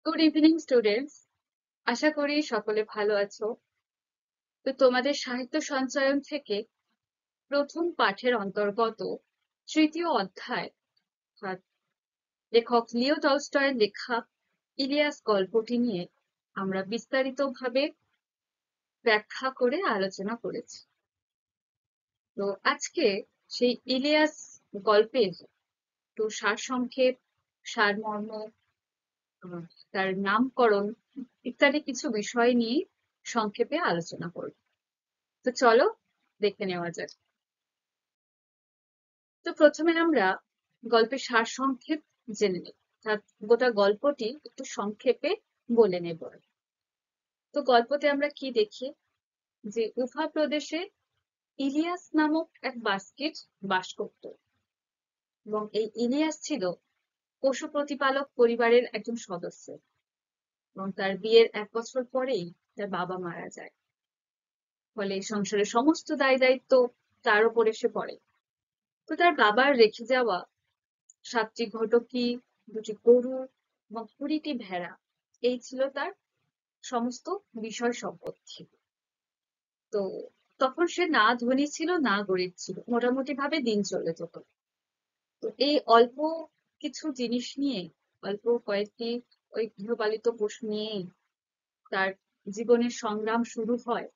Good evening students. আশা করি সকলে ভালো আছো। তো তোমাদের সাহিত্য সঞ্চয়ন থেকে প্রথম পাঠের অন্তর্গত তৃতীয় অধ্যায় অর্থাৎ লেখক লিও টলস্টয়ের লেখা ইলিয়াস গল্পটি নিয়ে আমরা বিস্তারিতভাবে ব্যাখ্যা করে আলোচনা করেছি। তো আজকে সেই ইলিয়াস গল্পের একটু সারসংক্ষেপ, সারমর্ম, আহ, তার নামকরণ ইত্যাদি কিছু বিষয় নিয়ে সংক্ষেপে আলোচনা করব। তো চলো দেখে নেওয়া যাক। তো প্রথমে আমরা গল্পের সারসংক্ষেপ জেনে নেব, অর্থাৎ গোটা গল্পটি একটু সংক্ষেপে বলে নেব। তো গল্পতে আমরা কি দেখি, যে উফা প্রদেশে ইলিয়াস নামক এক বাস্কিট বাস করত, এবং এই ইলিয়াস ছিল পশু প্রতিপালক পরিবারের একজন সদস্য, এবং তার বিয়ের 1 বছর পরেই তার বাবা মারা যায়। ফলে সংসারের সমস্ত দায় দায়িত্ব তার উপর এসে পড়ে। তো তার বাবার রেখে যাওয়া 7টি ঘটকি, 2টি গরু এবং 20টি ভেড়া, এই ছিল তার সমস্ত বিষয় সম্পত্তি। তো তখন সে না ধনী ছিল না গরিব ছিল, মোটামুটি ভাবে দিন চলে যেত। তো এই অল্প কিছু জিনিস নিয়ে, অল্প কয়েকটি ওই গৃহপালিত পশু নিয়েই তার জীবনের সংগ্রাম শুরু হয়,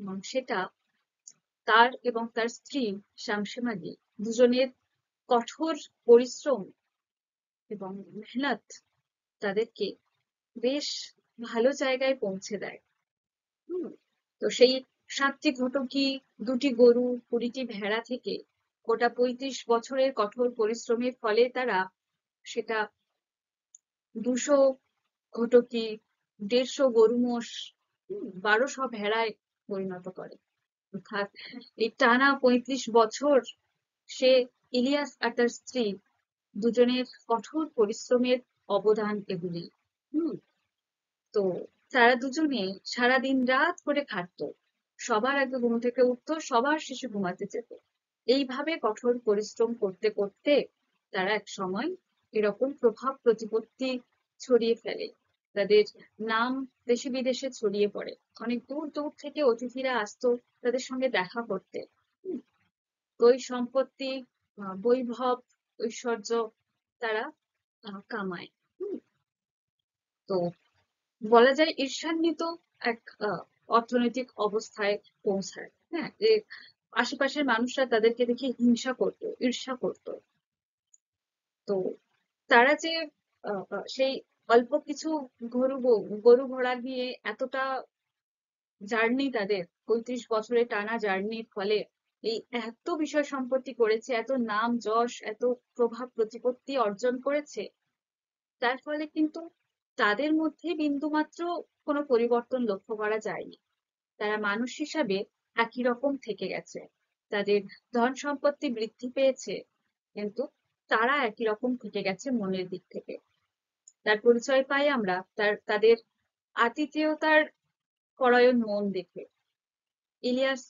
এবং সেটা তার এবং তার স্ত্রী শামসীমাদি দুজনের কঠোর পরিশ্রম এবং মেহনত তাদেরকে বেশ ভালো জায়গায় পৌঁছে দেয়। হুম। তো সেই 7টি ঘটকি, 2টি গরু, 20টি ভেড়া থেকে গোটা 35 বছরের কঠোর পরিশ্রমের ফলে তারা সেটা 200 ঘটকি, 150 গরু মোষ, 1200 ভেড়ায় পরিণত করে। অর্থাৎ এই টানা 35 বছর সে, ইলিয়াস আর তার স্ত্রী দুজনের কঠোর পরিশ্রমের অবদান এগুলি। হুম। তো তারা দুজনে সারাদিন রাত করে খাটতো, সবার আগে ঘুম থেকে উঠতো, সবার শেষে ঘুমাতে যেত। এইভাবে কঠোর পরিশ্রম করতে করতে তারা এক সময় এরকম প্রভাব প্রতিপত্তি ছড়িয়ে ফেলে, তাদের নাম দেশে বিদেশে ছড়িয়ে পড়ে। অনেক দূর দূর থেকে অতিথিরা আসতো তাদের সঙ্গে দেখা করতে। হুম। তো ওই সম্পত্তি, বৈভব, ঐশ্বর্য তারা কামায়। হুম। তো বলা যায় ঈর্ষান্বিত এক অর্থনৈতিক অবস্থায় পৌঁছায়। হ্যাঁ, যে আশেপাশের মানুষরা তাদেরকে দেখে হিংসা করতো, ঈর্ষা করতো। তো তারা যে সেই অল্প কিছু গরু ঘোড়া নিয়ে এতটা জার্নি, তাদের 35 বছরের টানা জার্নির ফলে এই এত বিষয় সম্পত্তি করেছে, এত নাম যশ, এত প্রভাব প্রতিপত্তি অর্জন করেছে, তার ফলে কিন্তু তাদের মধ্যে বিন্দুমাত্র কোনো পরিবর্তন লক্ষ্য করা যায়নি। তারা মানুষ হিসাবে একই রকম থেকে গেছে। তাদের ধন সম্পত্তি বৃদ্ধি পেয়েছে, কিন্তু তারা একই রকম থেকে গেছে মনের দিক থেকে। তার পরিচয় পাই আমরা তাদের আতিথেয়তার পরায়ণ মন দেখে। ইলিয়াস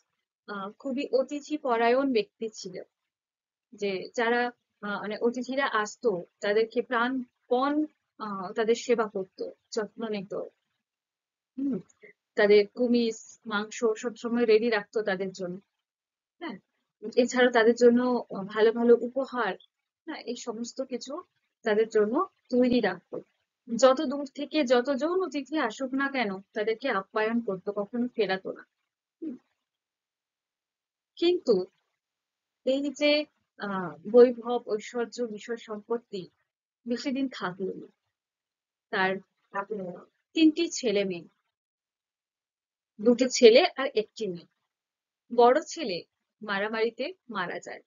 খুবই অতিথি পরায়ণ ব্যক্তি ছিল, যে যারা মানে অতিথিরা আসতো তাদেরকে প্রাণপণ তাদের সেবা করতো, যত্ন নিত। হম। তাদের কুমিজ, মাংস সবসময় রেডি রাখতো তাদের জন্য। হ্যাঁ। এছাড়াও তাদের জন্য ভালো ভালো উপহার, হ্যাঁ, এই সমস্ত কিছু তাদের জন্য তৈরি রাখতো। যত দূর থেকে যতজন অতিথি আসুক না কেন তাদেরকে আপ্যায়ন করতো, কখনো ফেরাতো না। হুম। কিন্তু এই যে বৈভব, ঐশ্বর্য, বিষয় সম্পত্তি বেশি দিন থাকলো না। তার 3টি ছেলে মেয়ে, 2টি ছেলে আর 1টি মেয়ে। বড় ছেলে মারামারিতে মারা যায়,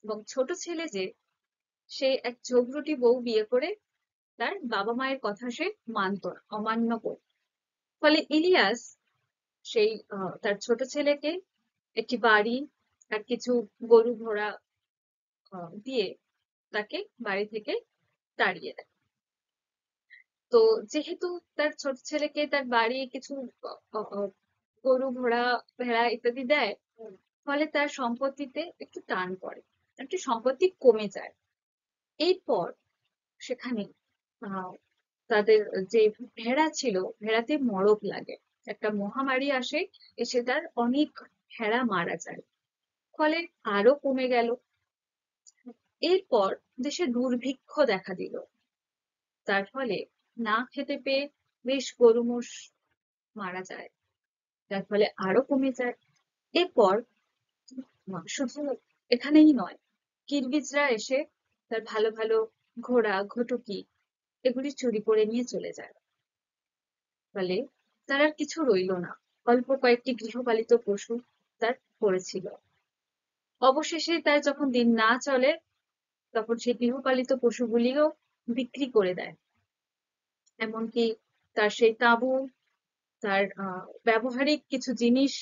এবং ছোট ছেলে যে, সে এক ঝগড়ুটে বউ বিয়ে করে তার বাবা মায়ের কথা সে মানত না, অমান্য করত। ফলে ইলিয়াস সেই তার ছোট ছেলেকে একটি বাড়ি আর কিছু গরু ঘোড়া দিয়ে তাকে বাড়ি থেকে তাড়িয়ে দেয়। তো যেহেতু তার ছোট ছেলেকে তার বাড়ি কিছু আহ, আহ, গরু ঘোড়া ভেড়া ইত্যাদি দেয়, ফলে তার সম্পত্তিতে একটু টান পড়ে, একটু সম্পত্তি কমে যায়। এরপর সেখানে তাদের যে ভেড়া ছিল, ভেড়াতে মড়ক লাগে, একটা মহামারী আসে, এসে তার অনেক ভেড়া মারা যায়, ফলে আরো কমে গেল। এরপর দেশে দুর্ভিক্ষ দেখা দিল, তার ফলে না খেতে পেয়ে বেশ গরু মোষ মারা যায়, যার ফলে আরো কমে যায়। এরপর শুধু এখানেই নয়, কিরগিজরা এসে তার ভালো ভালো ঘোড়া ঘটকি এগুলি চুরি করে নিয়ে চলে যায়, ফলে তার আর কিছু রইল না, অল্প কয়েকটি গৃহপালিত পশু তার পড়েছিল। অবশেষে তার যখন দিন না চলে, তখন সেই গৃহপালিত পশুগুলিও বিক্রি করে দেয়, এমনকি তার সেই তাঁবু, তার ব্যবহারিক কিছু জিনিস,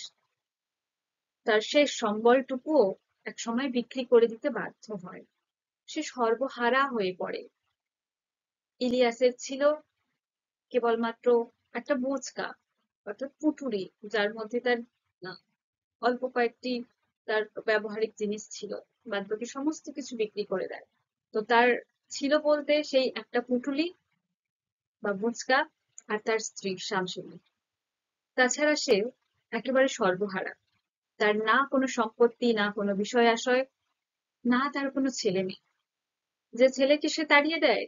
তার শেষ সম্বলটুকুও একসময় বিক্রি করে দিতে বাধ্য হয়। সে সর্বহারা হয়ে পড়ে। ইলিয়াসের ছিল কেবলমাত্র একটা বোঁচকা, অর্থাৎ পুঁটুলি, যার মধ্যে তার অল্প কয়েকটি তার ব্যবহারিক জিনিস ছিল, বাদ বাকি সমস্ত কিছু বিক্রি করে দেয়। তো তার ছিল বলতে সেই একটা পুঁটুলি বা বোঁচকা আর তার স্ত্রী শামসুন্নি। তাছাড়া সে একেবারে সর্বহারা। তার না কোনো সম্পত্তি, না কোনো বিষয় আশয়, না তার কোনো ছেলে মেয়ে। যে ছেলেকে সে তাড়িয়ে দেয়,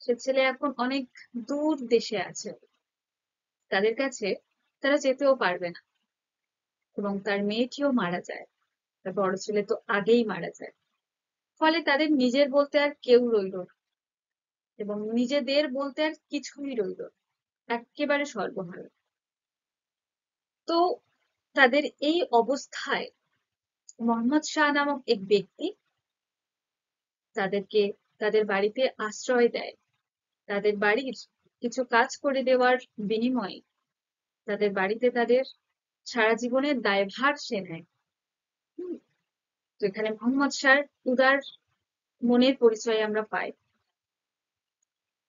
সে ছেলে এখন অনেক দূর দেশে আছে, তাদের কাছে তারা যেতেও পারবে না, এবং তার মেয়েটিও মারা যায়, তার বড় ছেলে তো আগেই মারা যায়। ফলে তাদের নিজের বলতে আর কেউ রইল না, এবং নিজেদের বলতে আর কিছুই রইল না, একেবারে সর্বহারা। তো তাদের এই অবস্থায় মোহাম্মদ শাহ নামক এক ব্যক্তি তাদেরকে তাদের বাড়িতে আশ্রয় দেয়, তাদের বাড়ির কিছু কাজ করে দেওয়ার বিনিময়ে তাদের বাড়িতে তাদের সারা জীবনের দায়ভার সে নেয়। তো এখানে মোহাম্মদ শাহর উদার মনের পরিচয় আমরা পাই,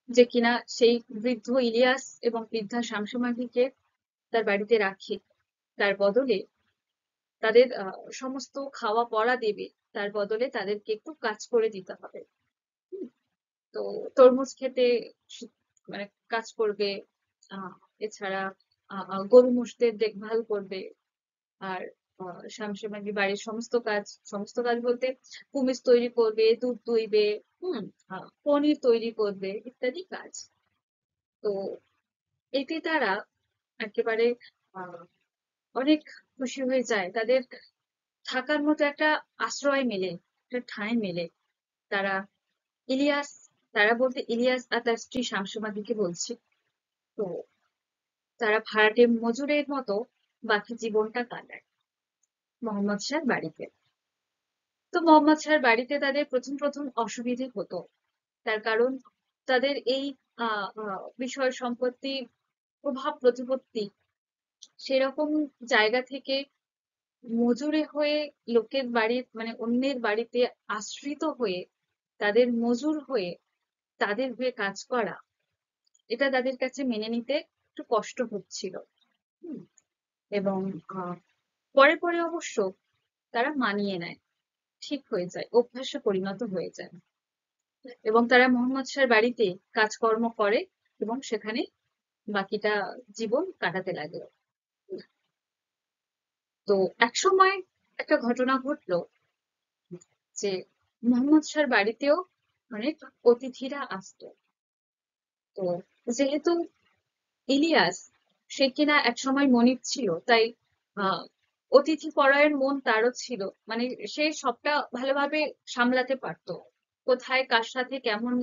যে কিনা সেই বৃদ্ধ ইলিয়াস এবং বৃদ্ধা শামসুমাহিকে তার বাড়িতে রাখে, তার বদলে তাদের সমস্ত খাওয়া পড়া দেবে, তার বদলে তাদেরকে একটু কাজ করে দিতে হবে। তো তরমুজ খেতে মানে কাজ করবে, আহ এছাড়া গরু মোষদের দেখভাল করবে, আর শামসুমাগি বাড়ির সমস্ত কাজ বলতে কুমিজ তৈরি করবে, দুধ দুইবে, পনির তৈরি করবে, ইত্যাদি কাজ। তো এতে তারা একেবারে আহ অনেক খুশি হয়ে যায়, তাদের থাকার মতো একটা আশ্রয় মেলে, একটা ঠাঁই মেলে। তারা ইলিয়াস, তারা বলতে ইলিয়াস আর তার স্ত্রী শামসুমাদিকে বলছি। তো তারা ভাড়াটে মজুরের মতো বাকি জীবনটা কাটায় মোহাম্মদ শাহর বাড়িতে। তো মোহাম্মদ শাহর বাড়িতে তাদের প্রথম প্রথম অসুবিধে হতো, তার কারণ তাদের এই বিষয় সম্পত্তি প্রভাব প্রতিপত্তি সেরকম জায়গা থেকে মজুরে হয়ে লোকের বাড়ির মানে অন্যের বাড়িতে আশ্রিত হয়ে, তাদের মজুর হয়ে তাদের হয়ে কাজ করা, এটা তাদের কাছে মেনে নিতে একটু কষ্ট হচ্ছিল। হুম, এবং পরে পরে অবশ্য তারা মানিয়ে নেয়, ঠিক হয়ে যায়, অভ্যাসে পরিণত হয়ে যায়, এবং তারা মোহাম্মদ শাহর বাড়িতে কাজকর্ম করে এবং সেখানে বাকিটা জীবন কাটাতে লাগলো। তো একসময় একটা ঘটনা ঘটলো, যে মোহাম্মদ শাহর বাড়িতেও অনেক অতিথিরা আসতো। তো যেহেতু ইলিয়াস সে কিনা একসময় মনিব ছিল, তাই আহ অতিথি পরায়ণ মন তারও ছিল, মানে সে সবটা ভালোভাবে সামলাতে পারতো, কোথায় কার সাথে কেমন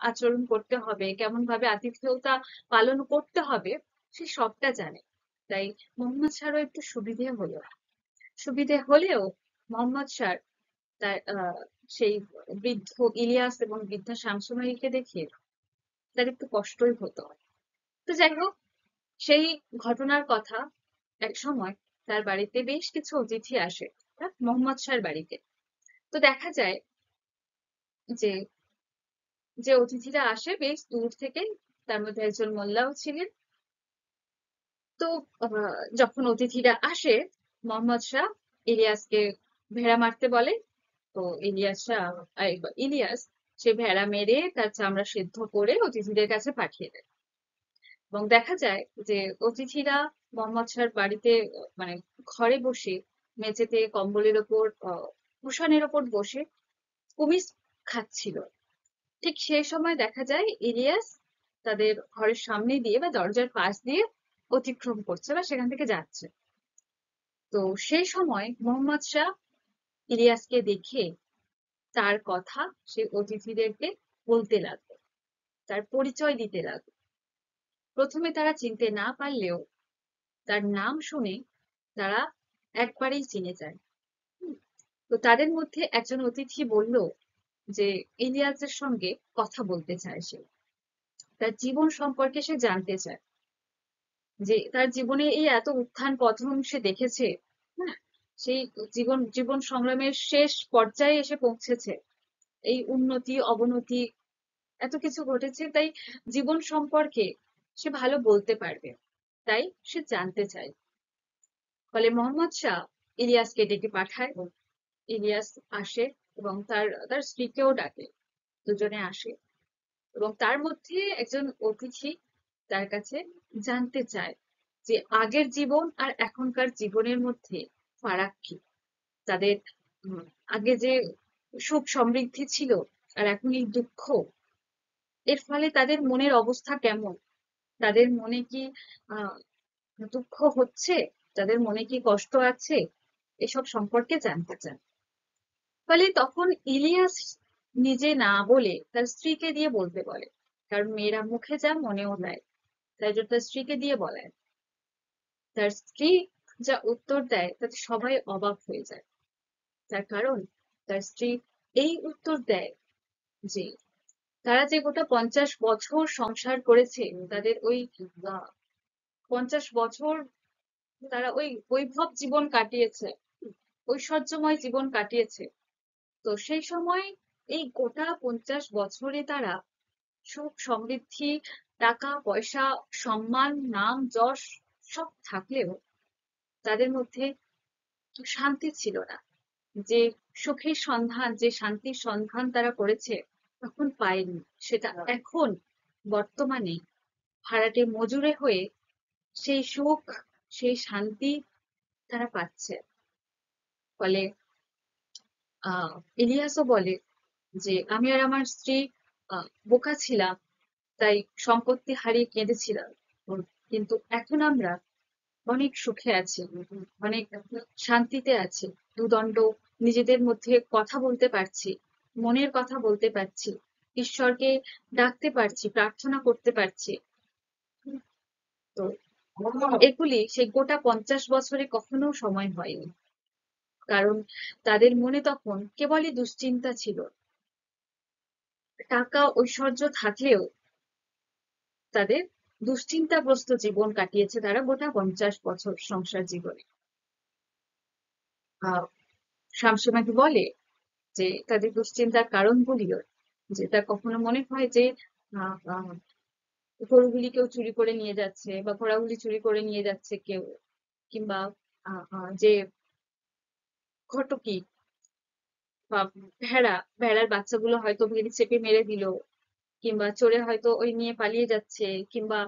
আচরণ করতে হবে, কেমন ভাবে আতিথেয়তা পালন করতে হবে, সে সবটা জানে। তাই মোহাম্মদ শাহরও একটু সুবিধে হলেও মোহাম্মদ শাহ তার সেই বৃদ্ধ ইলিয়াস এবং বৃদ্ধা শামসুমাইকে দেখে তার একটু কষ্টই হতো। তো যাই হোক, সেই ঘটনার কথা এক সময় তার বাড়িতে বেশ কিছু অতিথি আসে, মোহাম্মদ শাহর বাড়িতে। তো দেখা যায় যে যে অতিথিরা আসে বেশ দূর থেকে, তার মধ্যে একজন মোল্লাও ছিলেন। তো যখন অতিথিরা আসে, মোহাম্মদ শাহ ইলিয়াসকে ভেড়া মারতে বলে। তো ইলিয়াস সে ভেড়া মেরে তার চামড়া সিদ্ধ করে অতিথিদের কাছে পাঠিয়ে দেয়। এবং দেখা যায় যে অতিথিরা মোহাম্মদ শাহর বাড়িতে মানে ঘরে বসে মেঝেতে কম্বলের ওপর কুশনের ওপর বসে কুমিজ খাচ্ছিল। ঠিক সেই সময় দেখা যায় ইলিয়াস তাদের ঘরের সামনে দিয়ে বা দরজার পাশ দিয়ে অতিক্রম করছে বা সেখান থেকে যাচ্ছে। তো সেই সময় মোহাম্মদ শাহ ইলিয়াসকে দেখে তার কথা সে অতিথিদেরকে বলতে লাগলো, তার পরিচয় দিতে লাগলো। প্রথমে তারা চিনতে না পারলেও তার নাম শুনে তারা একবারেই চিনে যায়। তো তাদের মধ্যে একজন অতিথি বলল যে ইলিয়াসের সঙ্গে কথা বলতে চায় সে, তার জীবন সম্পর্কে সে জানতে চায়, যে তার জীবনে এই এত উত্থান পতন সে দেখেছে, হ্যাঁ, সেই জীবন সংগ্রামের শেষ পর্যায়ে এসে পৌঁছেছে, এই উন্নতি অবনতি এত কিছু ঘটেছে, তাই জীবন সম্পর্কে সে ভালো বলতে পারবে, তাই সে জানতে চায়। ফলে মোহাম্মদ শাহ ইলিয়াসকে ডেকে পাঠায়। ইলিয়াস আসে এবং তার তার স্ত্রীকেও ডাকে, দুজনে আসে এবং তার মধ্যে একজন অতিথি তার কাছে জানতে চায় যে আগের জীবন আর এখনকার জীবনের মধ্যে ফারাক কি, তাদের উম, আগে যে সুখ সমৃদ্ধি ছিল আর এখন এই দুঃখ, এর ফলে তাদের মনের অবস্থা কেমন, তাদের মনে কি আহ দুঃখ হচ্ছে, তাদের মনে কি কষ্ট আছে, এসব সম্পর্কে জানতে চান। ফলে তখন ইলিয়াস নিজে না বলে তার স্ত্রীকে দিয়ে বলতে বলে, কারণ মেয়েরা মুখে যা মনেও দেয়, তাই জন্য তার স্ত্রীকে দিয়ে বলায়। তার স্ত্রী যা উত্তর দেয় তাতে সবাই অবাক হয়ে যায়। তার কারণ তার স্ত্রী এই উত্তর দেয় যে তারা যে গোটা 50 বছর সংসার করেছে, তাদের ওই 50 বছর তারা ওই বৈভব জীবন কাটিয়েছে, ঐশ্বর্যময় জীবন কাটিয়েছে। তো সেই সময় এই গোটা 50 বছরে তারা সুখ সমৃদ্ধি, টাকা পয়সা, সম্মান, নাম যশ সব থাকলেও তাদের মধ্যে শান্তি ছিল না। যে সুখের সন্ধান, যে শান্তির সন্ধান তারা করেছে তখন পায়নি, সেটা এখন বর্তমানে ভাড়াটে মজুরে হয়ে সেই সুখ, সেই শান্তি তারা পাচ্ছে। ফলে ইলিয়াসও বলে যে আমি আর আমার স্ত্রী বোকা ছিলাম, তাই সম্পত্তি হারিয়ে কেঁদেছিলাম, কিন্তু এখন আমরা অনেক সুখে আছি, অনেক শান্তিতে আছি, দুদণ্ড নিজেদের মধ্যে কথা বলতে পারছি, মনের কথা বলতে পারছি, ঈশ্বরকে ডাকতে পারছি, প্রার্থনা করতে পারছি। তো এগুলি সেই গোটা 50 বছরে কখনো সময় হয়নি, কারণ তাদের মনে তখন কেবলই দুশ্চিন্তা ছিল। টাকা ঐশ্বর্য থাকলেও তাদের দুশ্চিন্তাগ্রস্ত জীবন কাটিয়েছে তারা গোটা 50 বছর সংসার জীবনে। আহ শামসুমাকে বলে যে তাদের দুশ্চিন্তার কারণগুলিও, যে তার কখনো মনে হয় যে আহ, আহ, গরুগুলি কেউ চুরি করে নিয়ে যাচ্ছে বা ঘোড়াগুলি চুরি করে নিয়ে যাচ্ছে কেউ, কিংবা যে ঘটকি বা ভেড়ার বাচ্চাগুলো হয়তো ভেড়ি চেপে মেরে দিল, কিংবা চোরে হয়তো ওই নিয়ে পালিয়ে যাচ্ছে, কিংবা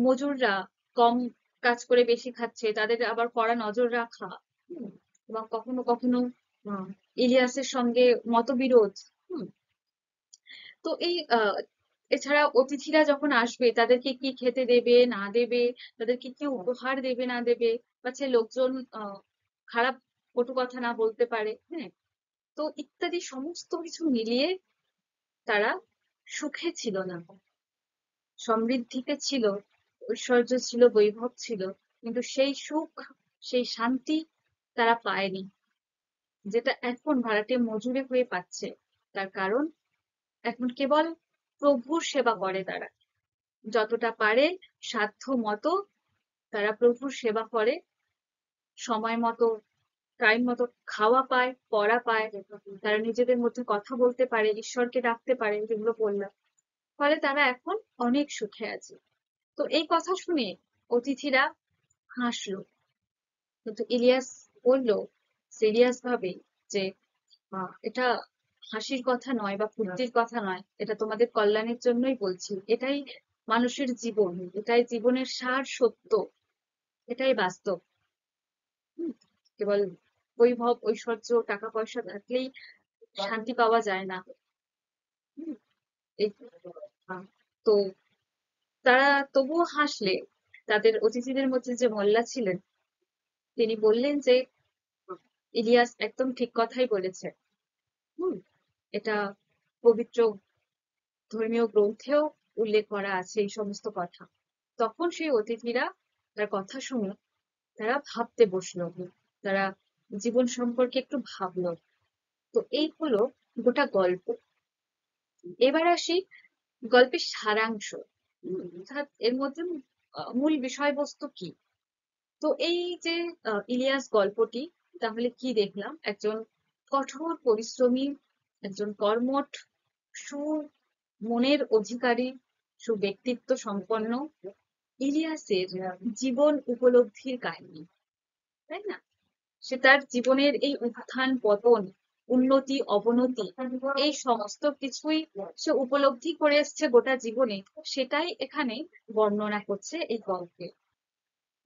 মজুররা কম কাজ করে বেশি খাচ্ছে, তাদের আবার কড়া নজর রাখা। হুম, এবং কখনো কখনো আহ, ইলিয়াসের সঙ্গে মতবিরোধ। হুম, তো এই এছাড়া অতিথিরা যখন আসবে তাদেরকে কি খেতে দেবে না দেবে, তাদেরকে কি উপহার দেবে না দেবে, পাছে লোকজন খারাপ কটু কথা না বলতে পারে, হ্যাঁ, তো ইত্যাদি সমস্ত কিছু মিলিয়ে তারা সুখে ছিল না, সমৃদ্ধিতে ছিল, ঐশ্বর্য ছিল, বৈভব ছিল, কিন্তু সেই সুখ, সেই শান্তি তারা পায়নি, যেটা এখন ভাড়াটে মজুরে হয়ে পাচ্ছে। তার কারণ এখন কেবল প্রভুর সেবা করে তারা, যতটা পারে সাধ্য মতো তারা প্রভুর সেবা করে, সময় মতো টাইম মতো খাওয়া পায়, পড়া পায়, তারা নিজেদের মধ্যে কথা বলতে পারে, ঈশ্বরকে ডাকতে পারে, যেগুলো বললাম। ফলে তারা এখন অনেক সুখে আছে। তো এই কথা শুনে অতিথিরা হাসলো, কিন্তু ইলিয়াস বলল সিরিয়াস ভাবে যে এটা হাসির কথা নয় বা ফুর্তির কথা নয়, এটা তোমাদের কল্যাণের জন্যই বলছি, এটাই মানুষের জীবন, এটাই জীবনের সার সত্য, এটাই বাস্তব। হুম, কেবল বৈভব ঐশ্বর্য টাকা পয়সা থাকলেই শান্তি পাওয়া যায় না। হুম, এই আহ, তো তারা তবুও হাসলে। তাদের অতিথিদের মধ্যে যে মোল্লা ছিলেন তিনি বললেন যে ইলিয়াস একদম ঠিক কথাই বলেছে। হুম, এটা পবিত্র ধর্মীয় গ্রন্থেও উল্লেখ করা আছে এই সমস্ত কথা। তখন সেই অতিথিরা তার কথা শুনে তারা ভাবতে বসলো, তারা জীবন সম্পর্কে একটু ভাবলো। তো এই হলো গোটা গল্প। এবার আসি গল্পের সারাংশ। অর্থাৎ এর মধ্যে মূল বিষয়বস্তু কি। তো এই যে ইলিয়াস গল্পটি, তাহলে কি দেখলাম, একজন কঠোর পরিশ্রমী, একজন কর্মঠ, সু মনের অধিকারী, সুব্যক্তিত্ব সম্পন্ন ইলিয়াসের জীবন উপলব্ধির কাহিনী, তাই না? সে তার জীবনের এই উত্থান পতন, উন্নতি অবনতি, এই সমস্ত কিছুই সে উপলব্ধি করে এসছে গোটা জীবনে, সেটাই এখানে বর্ণনা করছে এই গল্পে।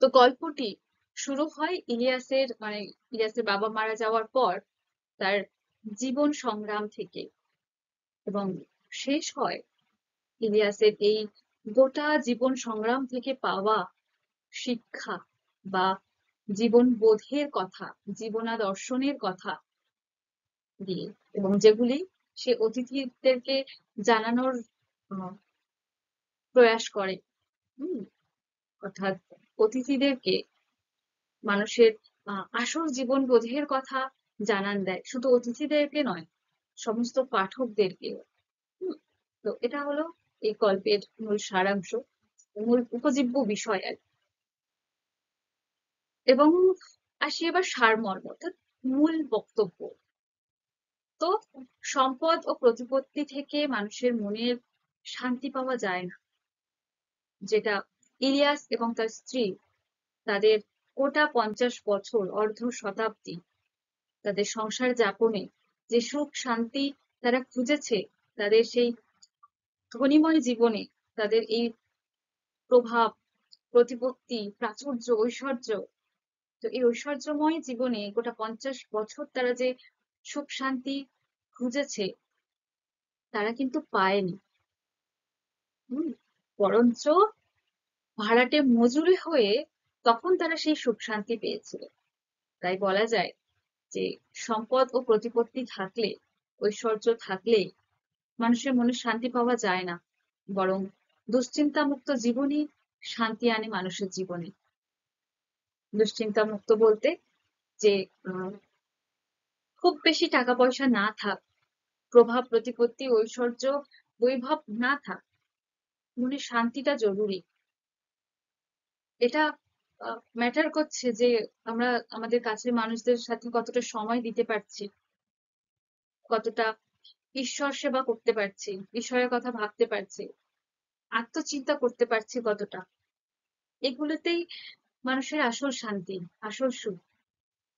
তো গল্পটি শুরু হয় ইলিয়াসের বাবা মারা যাওয়ার পর তার জীবন সংগ্রাম থেকে, এবং শেষ হয় ইলিয়াসের এই গোটা জীবন সংগ্রাম থেকে পাওয়া শিক্ষা বা জীবন বোধের কথা, জীবনাদর্শনের কথা দিয়ে, এবং যেগুলি সে অতিথিদেরকে জানানোর আহ, প্রয়াস করে। হুম, অর্থাৎ অতিথিদেরকে মানুষের আসল জীবন বোধের কথা জানান দেয়, শুধু অতিথিদেরকে নয়, সমস্ত পাঠকদেরকে। তো এটা হলো এই গল্পের মূল সারাংশ, মূল উপজীব্য বিষয় আর কি। এবং আসি এবার সারমর্ম, অর্থাৎ মূল বক্তব্য। তো সম্পদ ও প্রতিপত্তি থেকে মানুষের মনের শান্তি পাওয়া যায় না, যেটা ইলিয়াস এবং তার স্ত্রী তাদের গোটা 50 বছর, অর্ধ শতাব্দী তাদের সংসার যাপনে যে সুখ শান্তি তারা খুঁজেছে, তাদের সেই ধনীময় জীবনে, তাদের এই প্রভাব, প্রতিপত্তি, প্রাচুর্য, ঐশ্বর্য, তো এই ঐশ্বর্যময় জীবনে গোটা 50 বছর তারা যে সুখ শান্তি খুঁজেছে, তারা কিন্তু পায়নি। হম, বরঞ্চ ভাড়াটে মজুরি হয়ে তখন তারা সেই সুখ শান্তি পেয়েছিল। তাই বলা যায় যে সম্পদ ও প্রতিপত্তি থাকলে, ঐশ্বর্য থাকলে মানুষের মনে শান্তি পাওয়া যায় না, বরং দুশ্চিন্তা মুক্ত জীবনই শান্তি আনে মানুষের জীবনে। দুশ্চিন্তা মুক্ত বলতে যে খুব বেশি টাকা পয়সা না থাক, প্রভাব প্রতিপত্তি ঐশ্বর্য বৈভব না থাক, মনে শান্তিটা জরুরি। এটা ম্যাটার করছে যে আমরা আমাদের কাছের মানুষদের সাথে কতটা সময় দিতে পারছি, কতটা ঈশ্বর সেবা করতে পারছি, ঈশ্বরের কথা ভাবতে পারছি, আত্মচিন্তা করতে পারছি কতটা। এগুলোতেই মানুষের আসল শান্তি, আসল সুখ।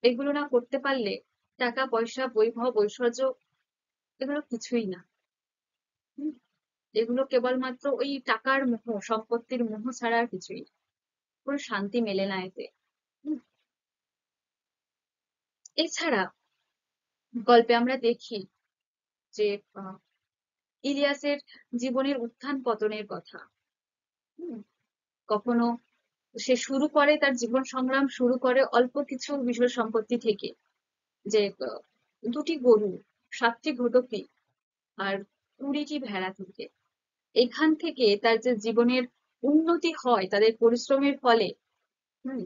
এগুলো না করতে পারলে টাকা পয়সা বৈভব ঐশ্বর্য এগুলো কিছুই না। হুম, এগুলো কেবলমাত্র ওই টাকার মোহ, সম্পত্তির মোহ ছাড়া আর কিছুই না। কোনো শান্তি মেলে না এতে। হুম, এছাড়া গল্পে আমরা দেখি যে আহ, ইলিয়াসের জীবনের উত্থান পতনের কথা। হুম, কখনো সে শুরু করে তার জীবন সংগ্রাম শুরু করে অল্প কিছু বিষয় সম্পত্তি থেকে, যে দুটি গরু, 7টি ঘটকি আর 20টি ভেড়া থেকে। এখান থেকে তার যে জীবনের উন্নতি হয় তাদের পরিশ্রমের ফলে। হুম,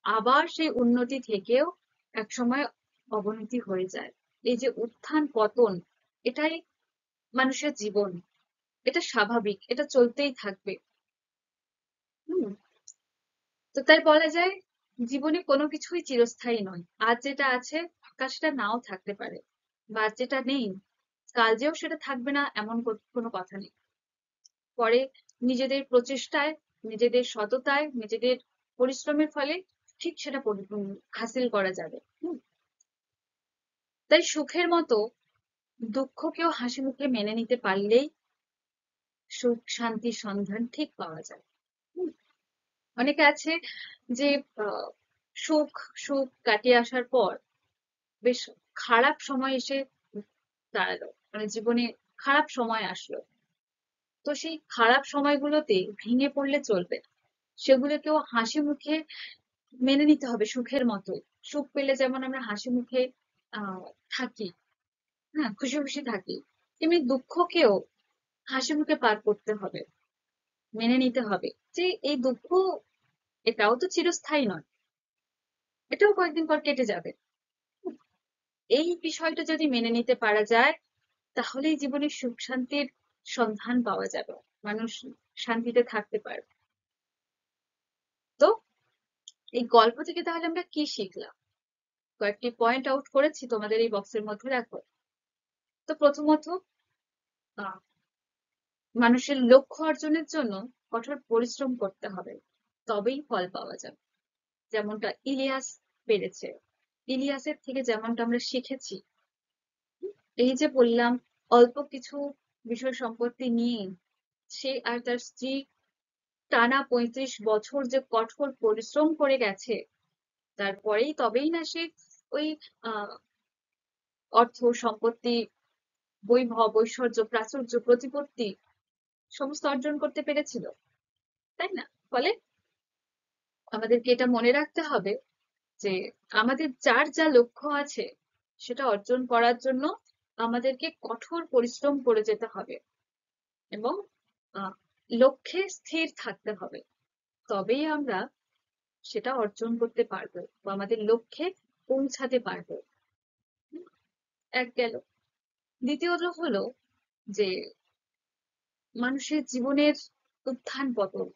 আবার সেই উন্নতি থেকেও একসময় অবনতি হয়ে যায়। এই যে উত্থান পতন, এটাই মানুষের জীবন, এটা স্বাভাবিক, এটা চলতেই থাকবে। হুম, তো তাই বলা যায় জীবনে কোনো কিছুই চিরস্থায়ী নয়। আজ যেটা আছে কাল সেটা নাও থাকতে পারে, বা আজ যেটা নেই কাল যেও সেটা থাকবে না, এমন কোনো কথা নেই। পরে নিজেদের প্রচেষ্টায়, নিজেদের সততায়, নিজেদের পরিশ্রমের ফলে ঠিক সেটা হাসিল করা যাবে। তাই সুখের মতো দুঃখকেও হাসি মুখে মেনে নিতে পারলেই সুখ শান্তির সন্ধান ঠিক পাওয়া যায়। হুম, অনেকে আছে যে আহ, সুখ সুখ কাটিয়ে আসার পর বেশ খারাপ সময় এসে দাঁড়ালো, মানে জীবনে খারাপ সময় আসলো। তো সেই খারাপ সময়গুলোতে ভেঙে পড়লে চলবে না, সেগুলোকেও হাসি মুখে মেনে নিতে হবে সুখের মতোই। সুখ পেলে যেমন আমরা হাসি মুখে আহ থাকি, হ্যাঁ, খুশি খুশি থাকি, তেমনি দুঃখকেও হাসি মুখে পার করতে হবে, মেনে নিতে হবে যে এই দুঃখ, এটাও তো চিরস্থায়ী নয়, এটাও কয়েকদিন পর কেটে যাবে। এই বিষয়টা যদি মেনে নিতে পারা যায়, তাহলেই জীবনে সুখ শান্তির সন্ধান পাওয়া যাবে, মানুষ শান্তিতে থাকতে পারবে। তো এই গল্প থেকে তাহলে আমরা কি শিখলাম? কয়েকটি পয়েন্ট আউট করেছি তোমাদের এই বক্সের মধ্যে, দেখো। তো প্রথমত, আহ, মানুষের লক্ষ্য অর্জনের জন্য কঠোর পরিশ্রম করতে হবে, তবেই ফল পাওয়া যাবে। যেমনটা ইলিয়াস পেরেছে, ইলিয়াসের থেকে যেমনটা আমরা শিখেছি। এই যে বললাম, অল্প কিছু বিষয় সম্পত্তি নিয়ে সে আর তার স্ত্রী টানা 35 বছর যে কঠোর পরিশ্রম করে গেছে, তারপরেই তবেই না সে ওই আহ অর্থ সম্পত্তি, বৈভব ঐশ্বর্য প্রাচুর্য প্রতিপত্তি সমস্ত অর্জন করতে পেরেছিল, তাই না? ফলে আমাদেরকে এটা মনে রাখতে হবে যে আমাদের যার যা লক্ষ্য আছে সেটা অর্জন করার জন্য আমাদেরকে কঠোর পরিশ্রম করে যেতে হবে, এবং আহ, লক্ষ্যে স্থির থাকতে হবে, তবেই আমরা সেটা অর্জন করতে পারবো বা আমাদের লক্ষ্যে পৌঁছাতে পারবো। এক গেল। দ্বিতীয়ত হলো যে মানুষের জীবনের উত্থান পতন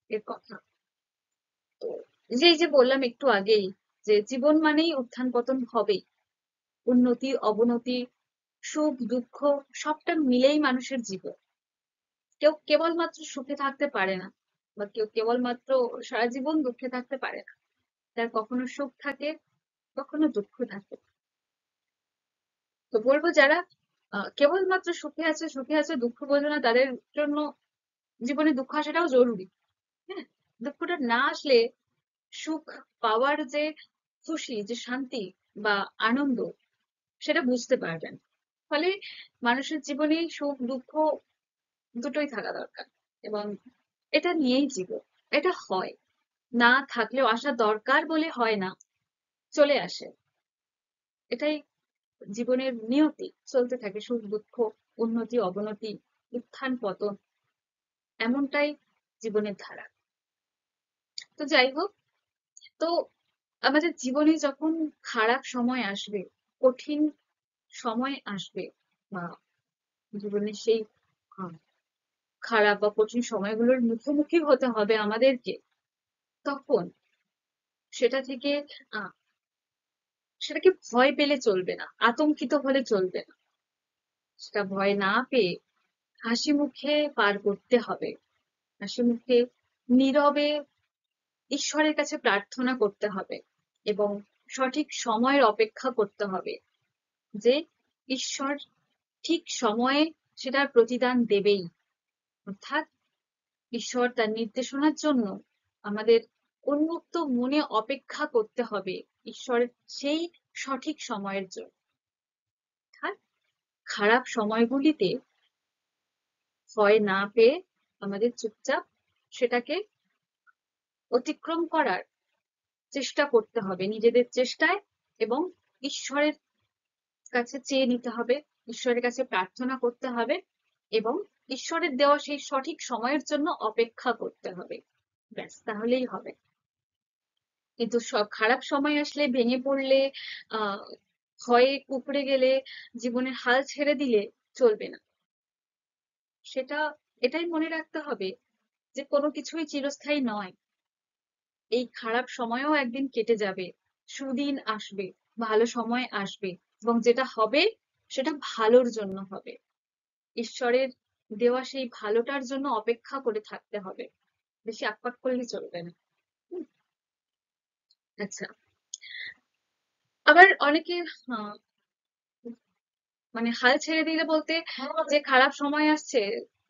এর কথা। তো এই যে বললাম একটু আগেই, যে জীবন মানেই উত্থান পতন হবেই, উন্নতি অবনতি, সুখ দুঃখ সবটা মিলেই মানুষের জীবন। কেউ কেবলমাত্র সুখে থাকতে পারে না, বা কেউ কেবলমাত্র সারা জীবন দুঃখে থাকতে পারে না। তার কখনো সুখ থাকে, কখনো দুঃখ থাকে। তো বলবো, যারা কেবলমাত্র সুখে আছে দুঃখ বোঝে না, তাদের জন্য জীবনে দুঃখ আসাটাও জরুরি। হ্যাঁ, দুঃখটা না আসলে সুখ পাওয়ার যে খুশি, যে শান্তি বা আনন্দ, সেটা বুঝতে পারবেন। ফলে মানুষের জীবনে সুখ দুঃখ দুটোই থাকা দরকার, এবং এটা নিয়েই জীবন। এটা হয়, না থাকলেও আসা দরকার বলে হয় না, চলে আসে। এটাই জীবনের নিয়তি, চলতে থাকে সুখ দুঃখ, উন্নতি অবনতি, উত্থান পতন, এমনটাই জীবনের ধারা। তো যাই হোক, তো আমাদের জীবনে যখন খারাপ সময় আসবে, কঠিন সময় আসবে, বা জীবনের সেই আহ, খারাপ বা কঠিন সময়গুলোর মুখোমুখি হতে হবে আমাদেরকে, তখন সেটা থেকে আহ সেটাকে ভয় পেলে চলবে না, আতঙ্কিত হলে চলবে না। সেটা ভয় না পেয়ে হাসি মুখে পার করতে হবে, হাসি মুখে নীরবে ঈশ্বরের কাছে প্রার্থনা করতে হবে, এবং সঠিক সময়ের অপেক্ষা করতে হবে, যে ঈশ্বর ঠিক সময়ে সেটার প্রতিদান দেবেই। অর্থাৎ ঈশ্বর তার নির্দেশনার জন্য আমাদের উন্মুক্ত মনে অপেক্ষা করতে হবে ঈশ্বরের সেই সঠিক সময়ের জন্য। অর্থাৎ খারাপ সময়গুলিতে ভয় না পেয়ে আমাদের চুপচাপ সেটাকে অতিক্রম করার চেষ্টা করতে হবে নিজেদের চেষ্টায়, এবং ঈশ্বরের কাছে চেয়ে নিতে হবে, ঈশ্বরের কাছে প্রার্থনা করতে হবে, এবং ঈশ্বরের দেওয়া সেই সঠিক সময়ের জন্য অপেক্ষা করতে হবে। ব্যাস, তাহলেই হবে। কিন্তু সব খারাপ সময় আসলে, ভেঙে পড়লে, আহ ভয়ে কুঁকড়ে গেলে, জীবনের হাল ছেড়ে দিলে চলবে না। সেটা, এটাই মনে রাখতে হবে যে কোনো কিছুই চিরস্থায়ী নয়। এই খারাপ সময়ও একদিন কেটে যাবে, সুদিন আসবে, ভালো সময় আসবে, এবং যেটা হবে সেটা ভালোর জন্য হবে। ঈশ্বরের দেওয়া সেই ভালোটার জন্য অপেক্ষা করে থাকতে হবে, বেশি আকপাক করলে চলবে না। হুম, আচ্ছা। আবার অনেকে আহ, মানে হাল ছেড়ে দিলে বলতে, যে খারাপ সময় আসছে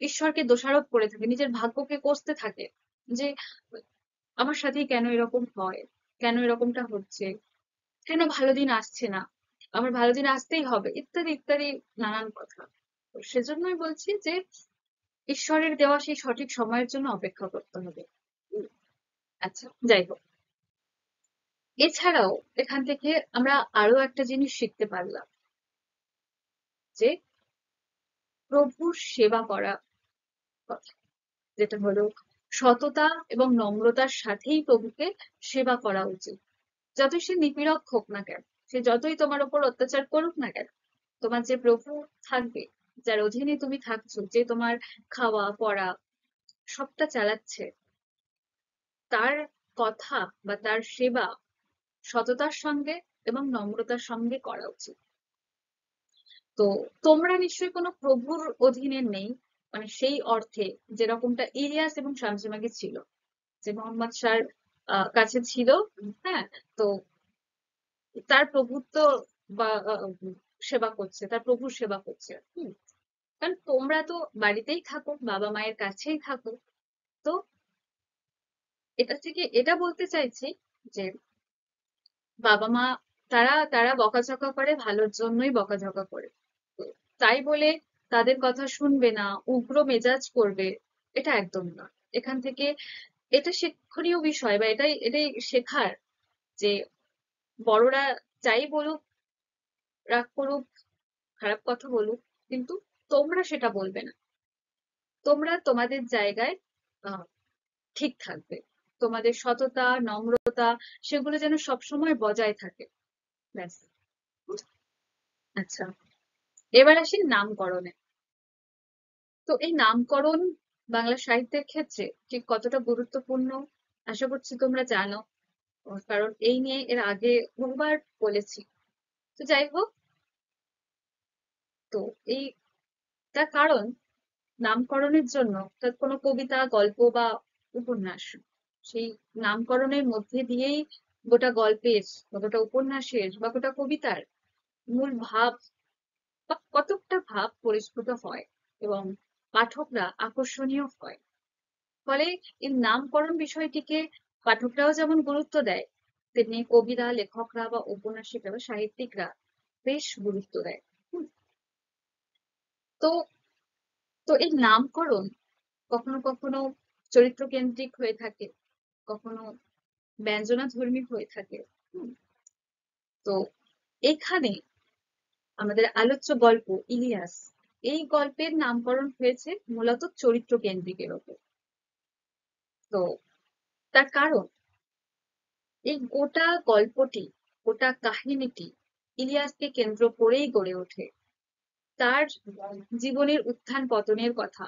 ঈশ্বরকে দোষারোপ করে থাকে, নিজের ভাগ্যকে কোসতে থাকে যে আমার সাথেই কেন এরকম হয়, কেন এরকমটা হচ্ছে, কেন ভালো দিন আসছে না, আমার ভালো দিন আসতেই হবে, ইত্যাদি ইত্যাদি নানান কথা। তো সেজন্যই বলছি যে ঈশ্বরের দেওয়া সেই সঠিক সময়ের জন্য অপেক্ষা করতে হবে। উম, আচ্ছা, যাই হোক, এছাড়াও এখান থেকে আমরা আরো একটা জিনিস শিখতে পারলাম যে প্রভুর সেবা করা কথা, যেটা হলো সততা এবং নম্রতার সাথেই প্রভুকে সেবা করা উচিত। যতই সে নিপীড়ক হোক না কেন, সে যতই তোমার উপর অত্যাচার করুক না কেন, তোমার যে প্রভু থাকবে, যার অধীনে তুমি থাকছো, যে তোমার খাওয়া পড়া সবটা চালাচ্ছে, তার কথা বা তার সেবা সততার সঙ্গে এবং নম্রতার সঙ্গে করা উচিত। তো তোমরা নিশ্চয়ই কোনো প্রভুর অধীনে নেই, মানে সেই অর্থে যেরকমটা ইলিয়াস এবং শামসুমাকে ছিল, যে মোহাম্মদ শাহর কাছে ছিল। হ্যাঁ, তো তার প্রভুত্ব বা সেবা করছে, তার প্রভুর সেবা করছে। কারণ তোমরা তো বাড়িতেই থাকো, বাবা মায়ের কাছেই থাকো। তো এটা থেকে এটা বলতে চাইছি যে বাবা মা তারা তারা বকাঝকা করে ভালোর জন্যই বকাঝকা করে। তো তাই বলে তাদের কথা শুনবে না, উগ্র মেজাজ করবে, এটা একদম না। এখান থেকে এটা শিক্ষণীয় বিষয় বা এটাই এটাই শেখার যে বড়রা যাই বলুক, রাগ করুক, খারাপ কথা বলুক, কিন্তু তোমরা সেটা বলবে না। তোমরা তোমাদের জায়গায় আহ, ঠিক থাকবে, তোমাদের সততা নম্রতা সেগুলো যেন সবসময় বজায় থাকে, ব্যাস। আচ্ছা, এবার আসি নামকরণে। তো এই নামকরণ বাংলা সাহিত্যের ক্ষেত্রে ঠিক কতটা গুরুত্বপূর্ণ আশা করছি তোমরা জানো, কারণ এই নিয়ে এর আগে বহুবার বলেছি। তো যাই হোক, তো এই তার কারণ নামকরণের জন্য অর্থাৎ কোনো কবিতা, গল্প বা উপন্যাস, সেই নামকরণের মধ্যে দিয়েই গোটা গল্পের বা গোটা উপন্যাসের বা গোটা কবিতার মূল ভাব বা কতকটা ভাব পরিস্ফুট হয় এবং পাঠকরা আকর্ষণীয় হয়। ফলে এই নামকরণ বিষয়টিকে পাঠকরাও যেমন গুরুত্ব দেয়, তেমনি কবিরা, লেখকরা বা ঔপন্যাসিকরা বা সাহিত্যিকরা বেশ গুরুত্ব দেয়। হুম, তো তো এই নামকরণ কখনো কখনো চরিত্র কেন্দ্রিক হয়ে থাকে, কখনো ব্যঞ্জনাধর্মী হয়ে থাকে। হুম, তো এখানে আমাদের আলোচ্য গল্প ইলিয়াস, এই গল্পের নামকরণ হয়েছে মূলত চরিত্র কেন্দ্রিকের ওপর। তো তার কারণ এই গোটা গল্পটি, গোটা কাহিনীটি ইলিয়াসকে কেন্দ্র করেই গড়ে ওঠে। তার জীবনের উত্থান পতনের কথা,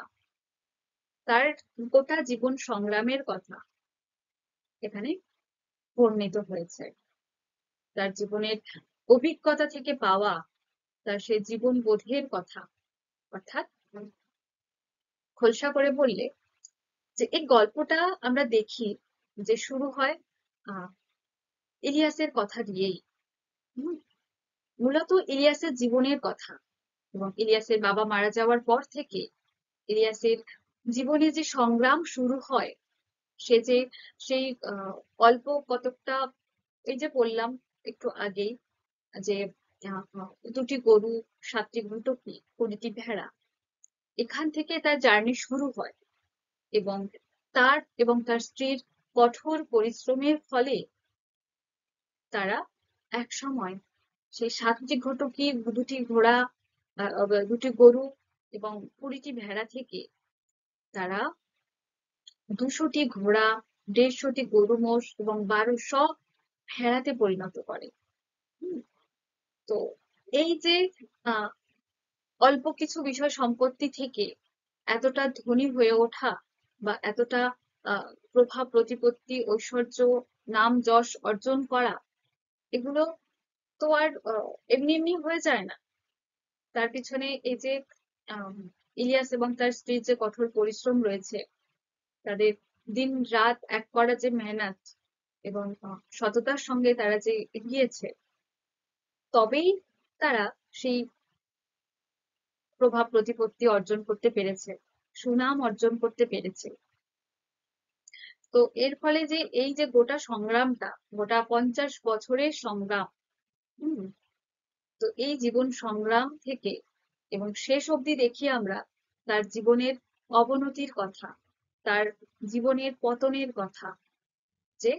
তার গোটা জীবন সংগ্রামের কথা এখানে বর্ণিত হয়েছে। তার জীবনের অভিজ্ঞতা থেকে পাওয়া তার সেই জীবন বোধের কথা। অর্থাৎ খোলসা করে বললে যে এই গল্পটা আমরা দেখি যে শুরু হয় আহ ইলিয়াসের কথা দিয়েই। হুম, মূলত ইলিয়াসের জীবনের কথা এবং ইলিয়াসের বাবা মারা যাওয়ার পর থেকে ইলিয়াসের জীবনে যে সংগ্রাম শুরু হয়, সে যে সেই অল্প কতকটা, এই যে বললাম একটু আগেই যে আহ, দুটি গরু, 7টি গুটকি, 20টি ভেড়া, এখান থেকে তার জার্নি শুরু হয় এবং তার এবং তার স্ত্রীর কঠোর পরিশ্রমের ফলে তারা একসময় সেই 7টি ঘটকি, 2টি ঘোড়া, 2টি গরু এবং 20টি ভেড়া থেকে তারা 200টি ঘোড়া, 150টি গরু মোষ এবং 1200 ভেড়াতে পরিণত করে। হুম, তো এই যে আহ অল্প কিছু বিষয় সম্পত্তি থেকে এতটা ধনী হয়ে ওঠা বা এতটা প্রভাব প্রতিপত্তি ঐশ্বর্য নাম যশ অর্জন করা, এগুলো তো আর এমনি এমনি হয়ে যায় না। তার পিছনে এই যে আম, ইলিয়াস এবং তার স্ত্রীর যে কঠোর পরিশ্রম রয়েছে, তাদের দিন রাত এক করা যে মেহনত এবং সততার সঙ্গে তারা যে এগিয়েছে, তবেই তারা সেই প্রভাব প্রতিপত্তি অর্জন করতে পেরেছে, সুনাম অর্জন করতে পেরেছে। তো এর ফলে যে এই যে গোটা সংগ্রামটা, গোটা 50 বছরের সংগ্রাম, হুম, তো এই জীবন সংগ্রাম থেকে এবং শেষ অবধি দেখি আমরা তার জীবনের অবনতির কথা, তার জীবনের পতনের কথা, যে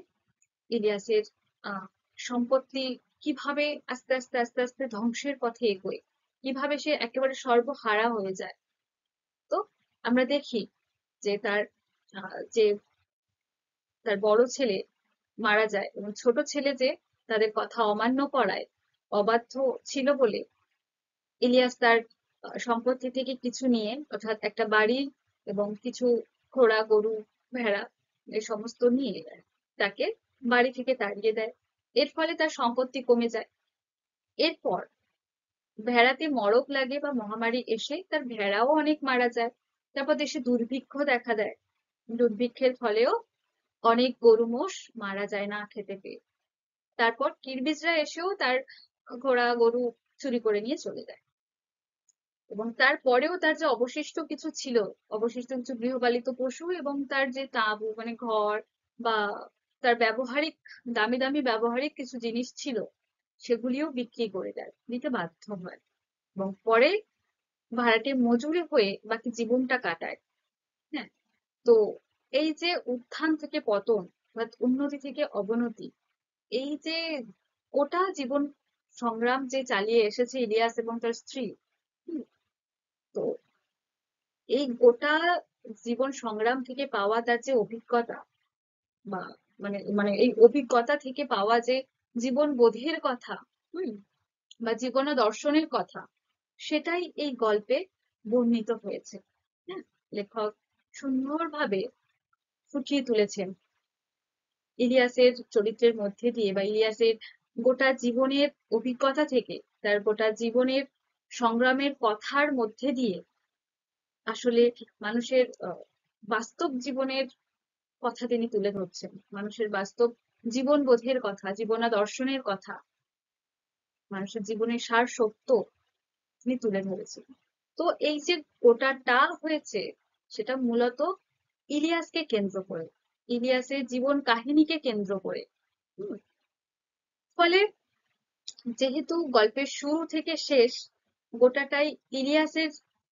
ইলিয়াসের আহ সম্পত্তি কিভাবে আস্তে আস্তে আস্তে আস্তে ধ্বংসের পথে এগোয়, কিভাবে সে একেবারে সর্বহারা হয়ে যায়। তো আমরা দেখি যে যে তার বড় ছেলে মারা যায় এবং ছোট ছেলে যে তাদের কথা অমান্য করায় অবাধ্য ছিল বলে ইলিয়াস তার সম্পত্তি থেকে কিছু নিয়ে, অর্থাৎ একটা বাড়ি এবং কিছু ঘোড়া, গরু, ভেড়া এই সমস্ত নিয়ে তাকে বাড়ি থেকে তাড়িয়ে দেয়। এর ফলে তার সম্পত্তি কমে যায়। এরপর ভেড়াতে মড়ক লাগে বা মহামারী এসে তার ভেড়াও অনেক মারা যায়। তারপর দেশে দুর্ভিক্ষ দেখা দেয়। দুর্ভিক্ষের ফলেও অনেক গরু মোষ মারা যায় না খেতে পেয়ে। তারপর কিরগিজরা এসেও তার ঘোড়া, গরু চুরি করে নিয়ে চলে যায়। এবং তারপরেও তার যে অবশিষ্ট কিছু ছিল, অবশিষ্ট কিছু গৃহপালিত পশু এবং তার যে তাঁবু মানে ঘর বা তার ব্যবহারিক দামি দামি ব্যবহারিক কিছু জিনিস ছিল, সেগুলিও বিক্রি করে দেয়, দিতে বাধ্য হয়। এবং পরে ভাড়াটে মজুরি হয়ে বাকি জীবনটা কাটায়। হ্যাঁ, তো এই যে উত্থান থেকে পতন, অর্থাৎ উন্নতি থেকে অবনতি, এই যে গোটা জীবন সংগ্রাম যে চালিয়ে এসেছে ইলিয়াস এবং তার স্ত্রী, হুম, তো এই গোটা জীবন সংগ্রাম থেকে পাওয়া তার যে অভিজ্ঞতা বা মানে মানে এই অভিজ্ঞতা থেকে পাওয়া যে জীবন বোধের কথা, হুম, বা জীবন দর্শনের কথা, সেটাই এই গল্পে বর্ণিত হয়েছে। হ্যাঁ, লেখক সুন্দরভাবে ফুটিয়ে তুলেছেন ইলিয়াসের চরিত্রের মধ্যে দিয়ে, বা ইলিয়াসের গোটা জীবনের অভিজ্ঞতা থেকে, তার গোটা জীবনের সংগ্রামের কথার মধ্যে দিয়ে আসলে মানুষের বাস্তব জীবনের কথা তিনি তুলে ধরছেন, মানুষের বাস্তব জীবন বোধের কথা, জীবনাদর্শনের কথা, মানুষের জীবনের সার সত্য তিনি তুলে ধরেছেন। তো এই যে গোটাটা হয়েছে, সেটা মূলত ইলিয়াসকে কেন্দ্র করে, ইলিয়াসের জীবন কাহিনীকে কেন্দ্র করে। হুম, ফলে যেহেতু গল্পের শুরু থেকে শেষ গোটাটাই ইলিয়াসের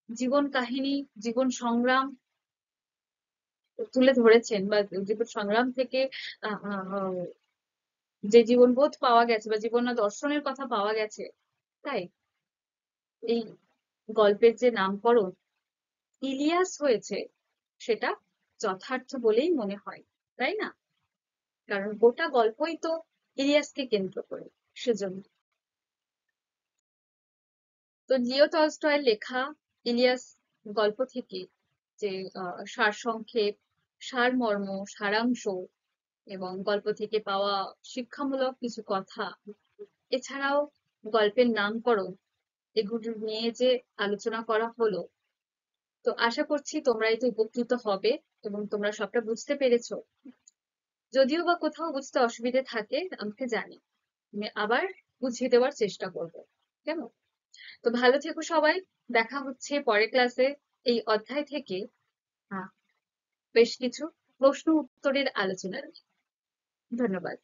জীবন কাহিনী, জীবন সংগ্রাম তুলে ধরেছেন, বা জীবন সংগ্রাম থেকে আহ আহ, যে জীবনবোধ পাওয়া গেছে বা জীবন দর্শনের কথা পাওয়া গেছে, তাই এই গল্পের যে নামকরণ ইলিয়াস হয়েছে, সেটা যথার্থ বলেই মনে হয়, তাই না? কারণ গোটা গল্পই তো ইলিয়াসকে কেন্দ্র করে, সেজন্য। তো লিও টলস্টয়ের লেখা ইলিয়াস গল্প থেকে যে সারসংক্ষেপ, সারমর্ম, সারাংশ এবং গল্প থেকে পাওয়া শিক্ষামূলক কিছু কথা, এছাড়াও গল্পের নামকরণ, এগুলো নিয়ে যে আলোচনা করা হলো, তো আশা করছি তোমরা এতে উপকৃত হবে এবং তোমরা সবটা বুঝতে পেরেছো। যদিও বা কোথাও বুঝতে অসুবিধে থাকে আমাকে জানি, আমি আবার বুঝিয়ে দেওয়ার চেষ্টা করব। কেমন? তো ভালো থেকো সবাই। দেখা হচ্ছে পরের ক্লাসে এই অধ্যায় থেকে বেশ কিছু প্রশ্ন উত্তরের আলোচনা। ধন্যবাদ।